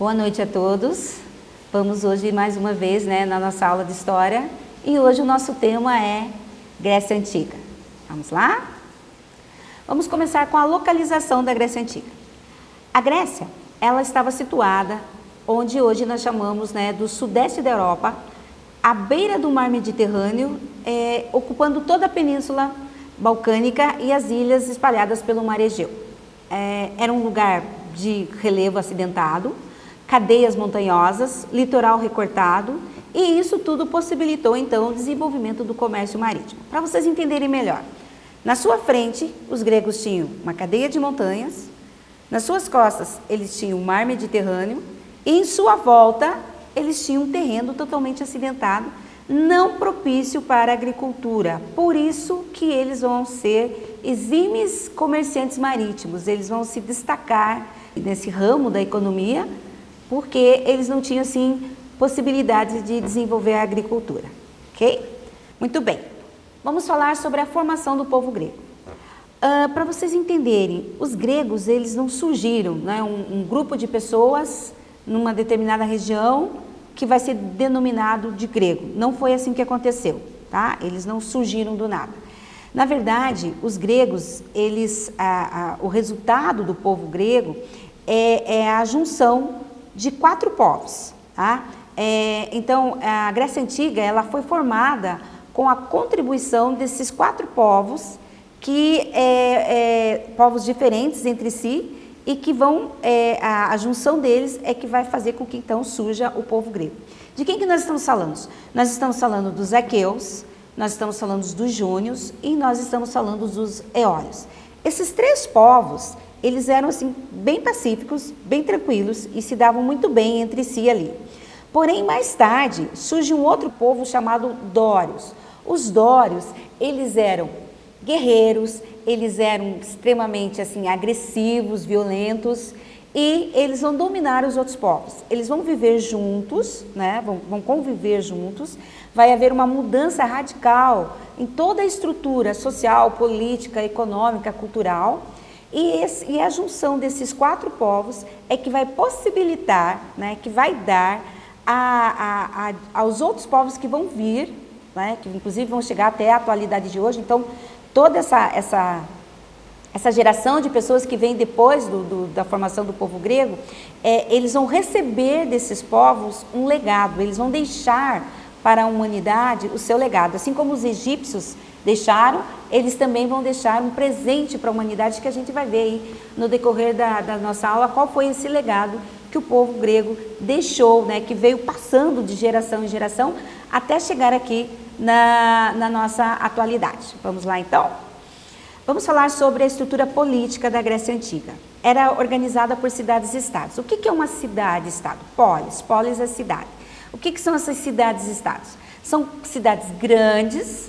Boa noite a todos. Vamos hoje mais uma vez, na nossa aula de História, e hoje o nosso tema é Grécia Antiga. Vamos lá? Vamos começar com a localização da Grécia Antiga. A Grécia, ela estava situada onde hoje nós chamamos do sudeste da Europa, à beira do mar Mediterrâneo, ocupando toda a península balcânica e as ilhas espalhadas pelo mar Egeu. Era um lugar de relevo acidentado, cadeias montanhosas, litoral recortado, e isso tudo possibilitou então o desenvolvimento do comércio marítimo. Para vocês entenderem melhor, na sua frente os gregos tinham uma cadeia de montanhas, nas suas costas eles tinham o mar Mediterrâneo e em sua volta eles tinham um terreno totalmente acidentado, não propício para a agricultura. Por isso que eles vão ser exímios comerciantes marítimos, eles vão se destacar nesse ramo da economia, porque eles não tinham, assim, possibilidade de desenvolver a agricultura, ok? Muito bem, vamos falar sobre a formação do povo grego. Para vocês entenderem, os gregos, eles não surgiram, um grupo de pessoas numa determinada região que vai ser denominado de grego. Não foi assim que aconteceu, tá? Eles não surgiram do nada. Na verdade, os gregos, o resultado do povo grego é a junção de 4 povos, tá? Então, a Grécia Antiga, ela foi formada com a contribuição desses 4 povos, que povos diferentes entre si, e que a junção deles é que vai fazer com que então surja o povo grego. De quem que nós estamos falando? Nós estamos falando dos aqueus, nós estamos falando dos jônios e nós estamos falando dos eólios. Esses 3 povos, eles eram assim bem pacíficos, bem tranquilos e se davam muito bem entre si ali. Porém, mais tarde, surge um outro povo chamado dórios. Os dórios, eles eram guerreiros, eles eram extremamente assim agressivos, violentos, e eles vão dominar os outros povos. Eles vão viver juntos, vão conviver juntos, vai haver uma mudança radical em toda a estrutura social, política, econômica, cultural, e a junção desses 4 povos é que vai possibilitar, que vai dar aos outros povos que vão vir, que inclusive vão chegar até a atualidade de hoje. Então, toda essa geração de pessoas que vem depois da formação do povo grego, eles vão receber desses povos um legado, eles vão deixar para a humanidade o seu legado. Assim como os egípcios deixaram, eles também vão deixar um presente para a humanidade, que a gente vai ver aí no decorrer da nossa aula, qual foi esse legado que o povo grego deixou, que veio passando de geração em geração, até chegar aqui na nossa atualidade. Vamos lá então? Vamos falar sobre a estrutura política da Grécia Antiga. Era organizada por cidades-estados. O que é uma cidade-estado? Polis é cidade. O que são essas cidades-estados? São cidades grandes,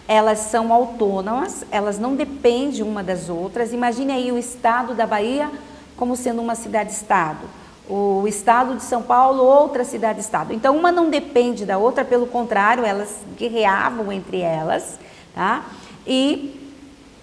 Elas são autônomas, elas não dependem uma das outras. Imagine aí o estado da Bahia como sendo uma cidade-estado. O estado de São Paulo, outra cidade-estado. Então, uma não depende da outra, pelo contrário, elas guerreavam entre elas, tá? E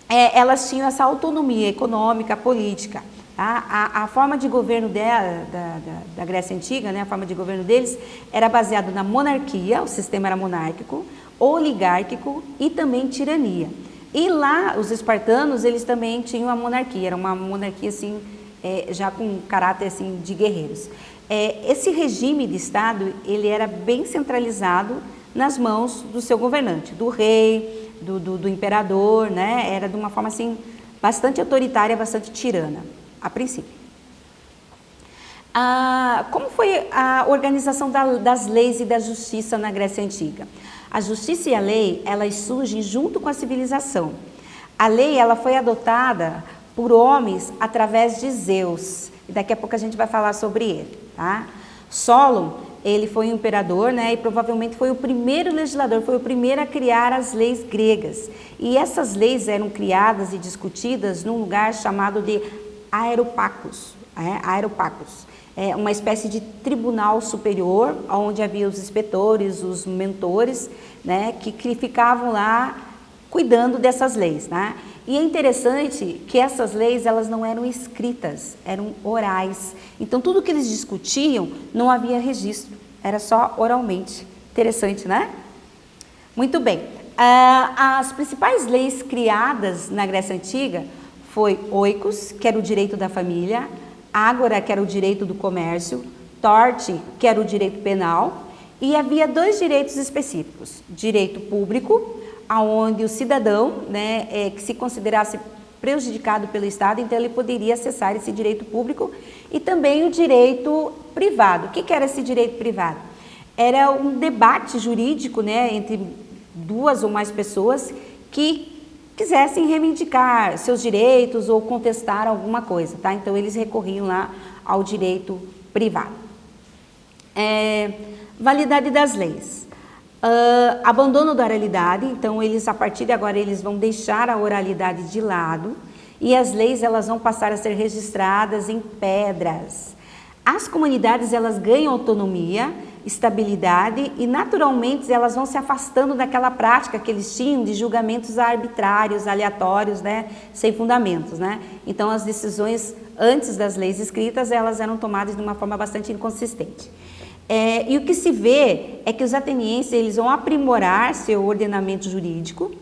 elas tinham essa autonomia econômica, política. Tá? A forma de governo da Grécia Antiga, a forma de governo deles, era baseado na monarquia, o sistema era monárquico, oligárquico e também tirania. E lá, os espartanos, eles também tinham a monarquia, era uma monarquia assim, já com caráter assim, de guerreiros. Esse regime de Estado, ele era bem centralizado nas mãos do seu governante, do rei, do imperador, Era de uma forma assim, bastante autoritária, bastante tirana, a princípio. Como foi a organização das leis e da justiça na Grécia Antiga? A justiça e a lei, elas surgem junto com a civilização. A lei, ela foi adotada por homens através de Zeus. E daqui a pouco a gente vai falar sobre ele, tá? Solon, ele foi um imperador, e provavelmente foi o primeiro legislador, foi o primeiro a criar as leis gregas. E essas leis eram criadas e discutidas num lugar chamado de Aeropagos. Aeropagos. Uma espécie de tribunal superior, onde havia os inspetores, os mentores, que ficavam lá cuidando dessas leis, né? E é interessante que essas leis, elas não eram escritas, eram orais. Então, tudo que eles discutiam, não havia registro, era só oralmente. Interessante, né? Muito bem. As principais leis criadas na Grécia Antiga foi oikos, que era o direito da família, ágora, que era o direito do comércio, torte, que era o direito penal, e havia 2 direitos específicos: direito público, aonde o cidadão, né, que se considerasse prejudicado pelo Estado, então ele poderia acessar esse direito público, e também o direito privado. O que era esse direito privado? Era um debate jurídico, né, entre 2 ou mais pessoas que quisessem reivindicar seus direitos ou contestar alguma coisa, tá? Então eles recorriam lá ao direito privado. Validade das leis. Abandono da oralidade, então eles, a partir de agora, eles vão deixar a oralidade de lado e as leis, elas vão passar a ser registradas em pedras. As comunidades, elas ganham autonomia, estabilidade e naturalmente elas vão se afastando daquela prática que eles tinham de julgamentos arbitrários, aleatórios, né, sem fundamentos, né? Então as decisões antes das leis escritas, elas eram tomadas de uma forma bastante inconsistente. E o que se vê é que os atenienses, eles vão aprimorar seu ordenamento jurídico,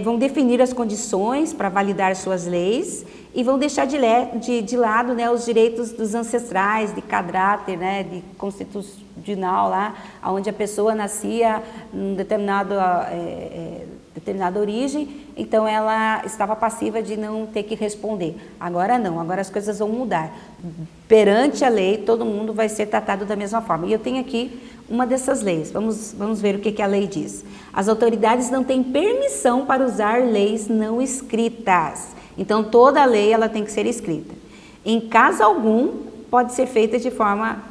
vão definir as condições para validar suas leis e vão deixar de lado, né, os direitos dos ancestrais, de caráter, né, de constitucional, lá, onde a pessoa nascia em determinada origem, então ela estava passiva de não ter que responder. Agora não, agora as coisas vão mudar. Perante a lei, todo mundo vai ser tratado da mesma forma. E eu tenho aqui uma dessas leis. Vamos ver o que a lei diz. As autoridades não têm permissão para usar leis não escritas. Então, toda lei ela tem que ser escrita. Em caso algum, pode ser feita de forma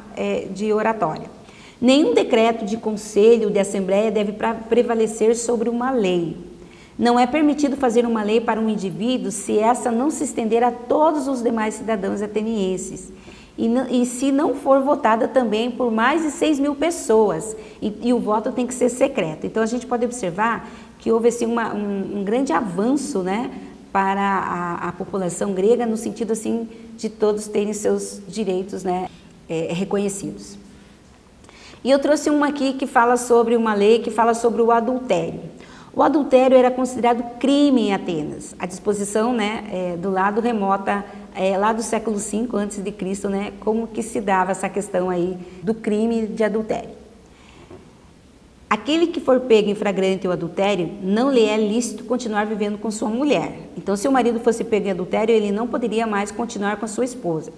de oratória. Nenhum decreto de conselho de assembleia deve prevalecer sobre uma lei. Não é permitido fazer uma lei para um indivíduo se essa não se estender a todos os demais cidadãos atenienses. E se não for votada também por mais de 6.000 pessoas. E o voto tem que ser secreto. Então, a gente pode observar que houve assim, um grande avanço, né, para a população grega, no sentido assim, de todos terem seus direitos, né, reconhecidos. E eu trouxe uma aqui que fala sobre uma lei que fala sobre o adultério. O adultério era considerado crime em Atenas. A disposição, né, do lado remota, lá do século V a.C., né, como que se dava essa questão aí do crime de adultério. Aquele que for pego em flagrante o adultério, não lhe é lícito continuar vivendo com sua mulher. Então, se o marido fosse pego em adultério, ele não poderia mais continuar com a sua esposa.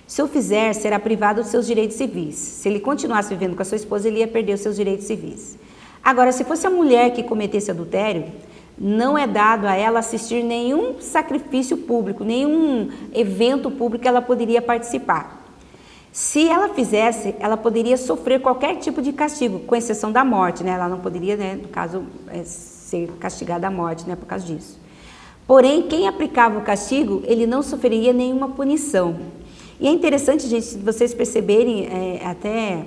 Se o fizer, será privado dos seus direitos civis. Se ele continuasse vivendo com a sua esposa, ele ia perder os seus direitos civis. Agora, se fosse a mulher que cometesse adultério, não é dado a ela assistir nenhum sacrifício público, nenhum evento público que ela poderia participar. Se ela fizesse, ela poderia sofrer qualquer tipo de castigo, com exceção da morte, né? Ela não poderia, né, no caso, ser castigada à morte, né, por causa disso. Porém, quem aplicava o castigo, ele não sofreria nenhuma punição. E é interessante, gente, se vocês perceberem, até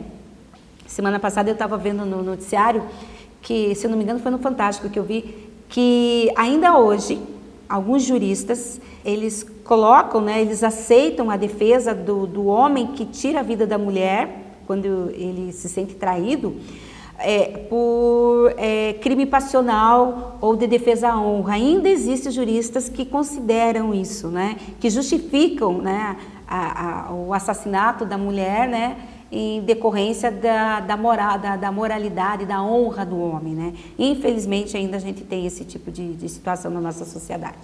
semana passada eu estava vendo no noticiário, que, se eu não me engano, foi no Fantástico que eu vi, que ainda hoje, alguns juristas, eles colocam, né, eles aceitam a defesa do homem que tira a vida da mulher, quando ele se sente traído, por crime passional ou de defesa à honra. Ainda existem juristas que consideram isso, né, que justificam, né, o assassinato da mulher, né, em decorrência da moralidade, da honra do homem, né? Infelizmente, ainda a gente tem esse tipo de situação na nossa sociedade.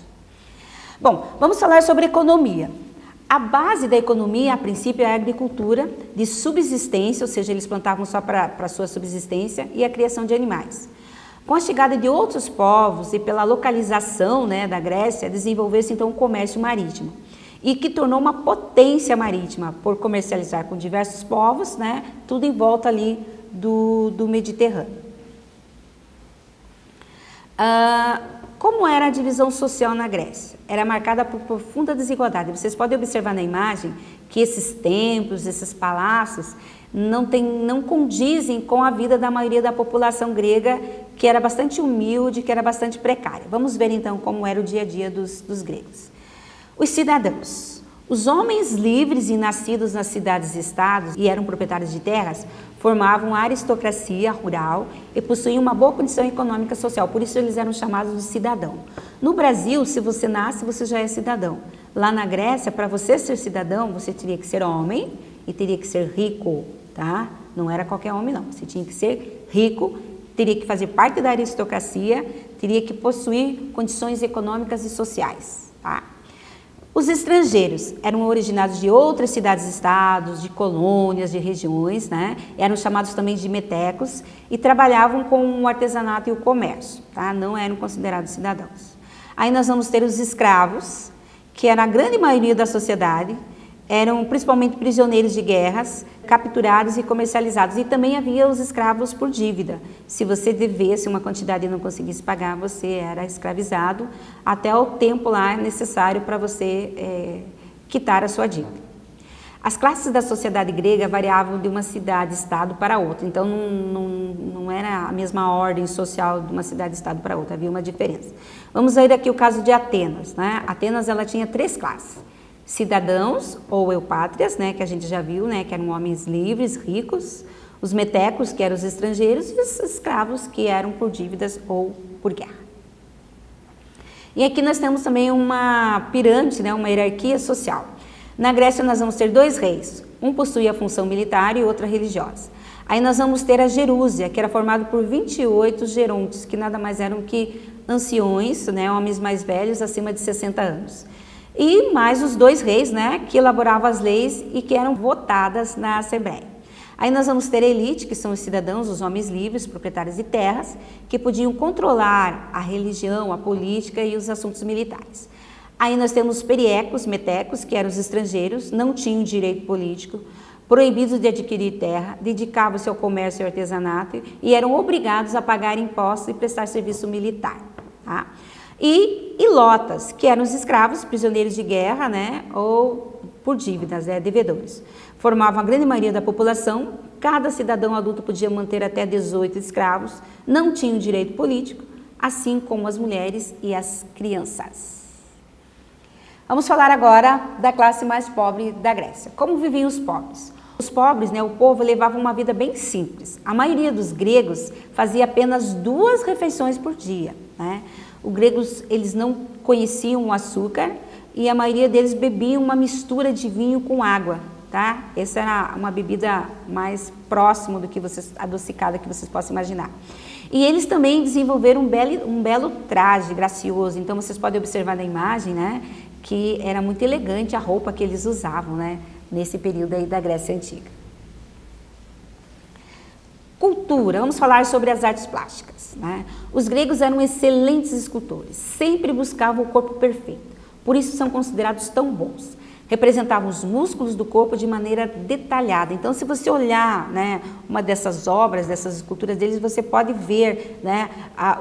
Bom, vamos falar sobre economia. A base da economia, a princípio, é a agricultura de subsistência, ou seja, eles plantavam só para sua subsistência, e a criação de animais. Com a chegada de outros povos e pela localização, né, da Grécia, desenvolveu-se então o comércio marítimo, e que tornou uma potência marítima por comercializar com diversos povos, né, tudo em volta ali do Mediterrâneo. Como era a divisão social na Grécia? Era marcada por profunda desigualdade. Vocês podem observar na imagem que esses templos, esses palácios, não condizem com a vida da maioria da população grega que era bastante humilde, que era bastante precária. Vamos ver então como era o dia a dia dos gregos. Os cidadãos. Os homens livres e nascidos nas cidades e estados e eram proprietários de terras formavam a aristocracia rural e possuíam uma boa condição econômica e social, por isso eles eram chamados de cidadão. No Brasil, se você nasce, você já é cidadão. Lá na Grécia, para você ser cidadão, você teria que ser homem e teria que ser rico, tá? Não era qualquer homem não, você tinha que ser rico, teria que fazer parte da aristocracia, teria que possuir condições econômicas e sociais, tá? Os estrangeiros eram originados de outras cidades-estados, de colônias, de regiões, né? Eram chamados também de metecos e trabalhavam com o artesanato e o comércio, tá? Não eram considerados cidadãos. Aí nós vamos ter os escravos, que era a grande maioria da sociedade, eram principalmente prisioneiros de guerras, capturados e comercializados. E também havia os escravos por dívida. Se você devesse uma quantidade e não conseguisse pagar, você era escravizado até o tempo lá necessário para você quitar a sua dívida. As classes da sociedade grega variavam de uma cidade-estado para outra. Então, não era a mesma ordem social de uma cidade-estado para outra. Havia uma diferença. Vamos ver aqui o caso de Atenas, né? Atenas, ela tinha 3 classes. Cidadãos ou eupátrias, né, que a gente já viu, né, que eram homens livres, ricos, os metecos, que eram os estrangeiros, e os escravos, que eram por dívidas ou por guerra. E aqui nós temos também uma pirâmide, né, uma hierarquia social. Na Grécia nós vamos ter 2 reis, um possuía a função militar e outra religiosa. Aí nós vamos ter a Gerúsia, que era formado por 28 gerontes, que nada mais eram que anciões, né, homens mais velhos, acima de 60 anos. E mais os 2 reis, né, que elaboravam as leis e que eram votadas na Assembleia. Aí nós vamos ter a elite, que são os cidadãos, os homens livres, proprietários de terras, que podiam controlar a religião, a política e os assuntos militares. Aí nós temos os periecos, metecos, que eram os estrangeiros, não tinham direito político, proibidos de adquirir terra, dedicavam-se ao comércio e ao artesanato e eram obrigados a pagar impostos e prestar serviço militar, tá? E ilotas, que eram os escravos, prisioneiros de guerra, né, ou por dívidas, né, devedores. Formavam a grande maioria da população, cada cidadão adulto podia manter até 18 escravos, não tinham direito político, assim como as mulheres e as crianças. Vamos falar agora da classe mais pobre da Grécia. Como viviam os pobres? Os pobres, né, o povo, levava uma vida bem simples. A maioria dos gregos fazia apenas 2 refeições por dia, né? Os gregos, eles não conheciam o açúcar e a maioria deles bebiam uma mistura de vinho com água, tá? Essa era uma bebida mais próxima do que adocicada que vocês possam imaginar. E eles também desenvolveram um belo traje gracioso. Então vocês podem observar na imagem, né, que era muito elegante a roupa que eles usavam, né, nesse período aí da Grécia Antiga. Cultura, vamos falar sobre as artes plásticas, né? Os gregos eram excelentes escultores, sempre buscavam o corpo perfeito, por isso são considerados tão bons. Representavam os músculos do corpo de maneira detalhada. Então, se você olhar, né, uma dessas obras, dessas esculturas deles, você pode ver, né,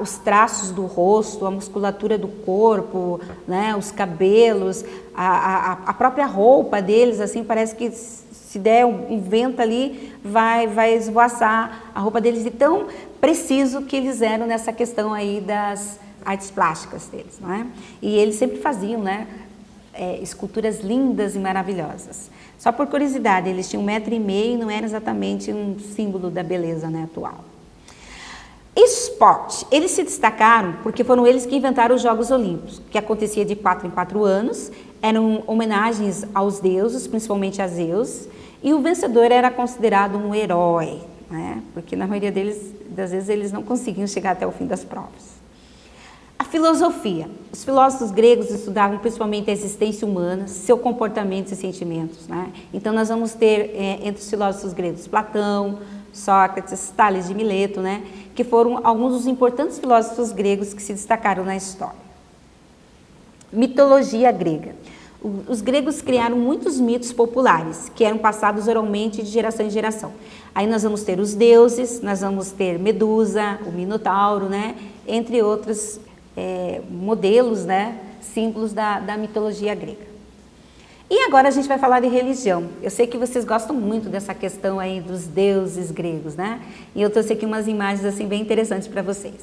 os traços do rosto, a musculatura do corpo, né, os cabelos, a própria roupa deles, assim, parece que se der um vento ali, vai esvoaçar a roupa deles, de tão preciso que eles eram nessa questão aí das artes plásticas deles, não é? E eles sempre faziam, né, esculturas lindas e maravilhosas. Só por curiosidade, eles tinham 1,5 m e não era exatamente um símbolo da beleza, né, atual. Esporte, eles se destacaram porque foram eles que inventaram os Jogos Olímpicos, que acontecia de 4 em 4 anos, eram homenagens aos deuses, principalmente a Zeus, e o vencedor era considerado um herói, né? Porque na maioria das vezes eles não conseguiam chegar até o fim das provas. A filosofia. Os filósofos gregos estudavam principalmente a existência humana, seu comportamento e sentimentos, né? Então nós vamos ter entre os filósofos gregos Platão, Sócrates, Tales de Mileto, né? Que foram alguns dos importantes filósofos gregos que se destacaram na história. Mitologia grega. Os gregos criaram muitos mitos populares, que eram passados oralmente de geração em geração. Aí nós vamos ter os deuses, nós vamos ter Medusa, o Minotauro, né? Entre outros modelos, né? Símbolos da mitologia grega. E agora a gente vai falar de religião. Eu sei que vocês gostam muito dessa questão aí dos deuses gregos, né? E eu trouxe aqui umas imagens assim bem interessantes para vocês.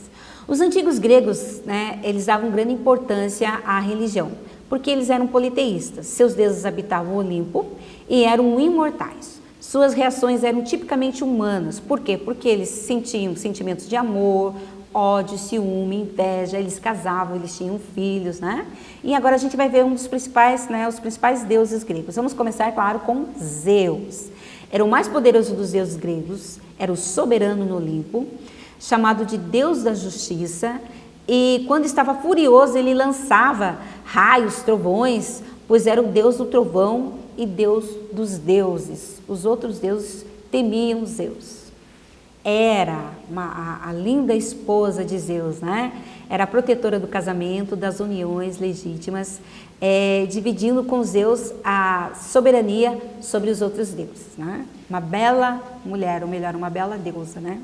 Os antigos gregos, né, eles davam grande importância à religião, porque eles eram politeístas. Seus deuses habitavam o Olimpo e eram imortais. Suas reações eram tipicamente humanas. Por quê? Porque eles sentiam sentimentos de amor, ódio, ciúme, inveja, eles casavam, eles tinham filhos, né? E agora a gente vai ver um dos principais, né, os principais deuses gregos. Vamos começar, claro, com Zeus. Era o mais poderoso dos deuses gregos, era o soberano no Olimpo, chamado de Deus da Justiça, e quando estava furioso ele lançava raios, trovões, pois era o Deus do trovão e Deus dos deuses. Os outros deuses temiam Zeus. Era a linda esposa de Zeus, né? Era a protetora do casamento, das uniões legítimas, dividindo com Zeus a soberania sobre os outros deuses, né? Uma bela mulher, ou melhor, uma bela deusa, né?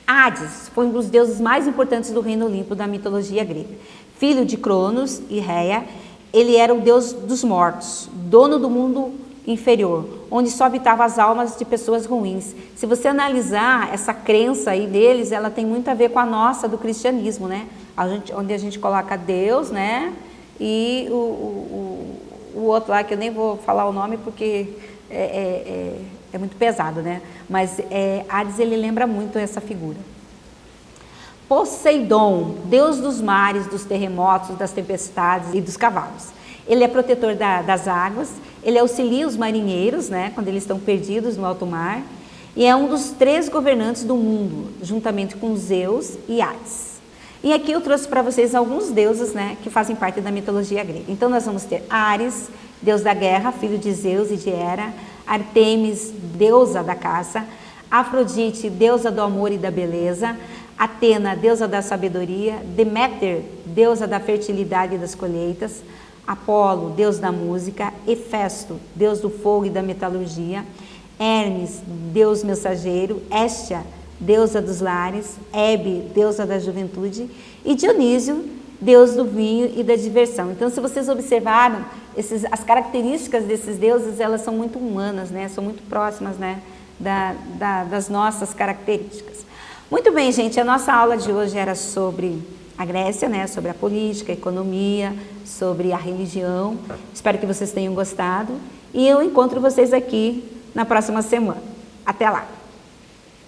Hades foi um dos deuses mais importantes do reino Olimpo da mitologia grega. Filho de Cronos e Réia, ele era o deus dos mortos, dono do mundo inferior, onde só habitavam as almas de pessoas ruins. Se você analisar essa crença aí deles, ela tem muito a ver com a nossa do cristianismo, né? Onde a gente coloca Deus, né? E o outro lá, que eu nem vou falar o nome porque é muito pesado, né? Mas Hades, ele lembra muito essa figura. Poseidon, deus dos mares, dos terremotos, das tempestades e dos cavalos. Ele é protetor das águas, ele auxilia os marinheiros, né, quando eles estão perdidos no alto mar, e é um dos 3 governantes do mundo, juntamente com Zeus e Hades. E aqui eu trouxe para vocês alguns deuses, né, que fazem parte da mitologia grega. Então nós vamos ter Ares, deus da guerra, filho de Zeus e de Hera, Artemis, deusa da caça, Afrodite, deusa do amor e da beleza, Atena, deusa da sabedoria, Deméter, deusa da fertilidade e das colheitas, Apolo, deus da música, Hefesto, deus do fogo e da metalurgia, Hermes, deus mensageiro, Hestia, deusa dos lares, Hebe, deusa da juventude, e Dionísio, deus do vinho e da diversão. Então, se vocês observaram, as características desses deuses, elas são muito humanas, né? São muito próximas, né, das nossas características. Muito bem, gente, a nossa aula de hoje era sobre a Grécia, né, sobre a política, a economia, sobre a religião. Espero que vocês tenham gostado e eu encontro vocês aqui na próxima semana. Até lá!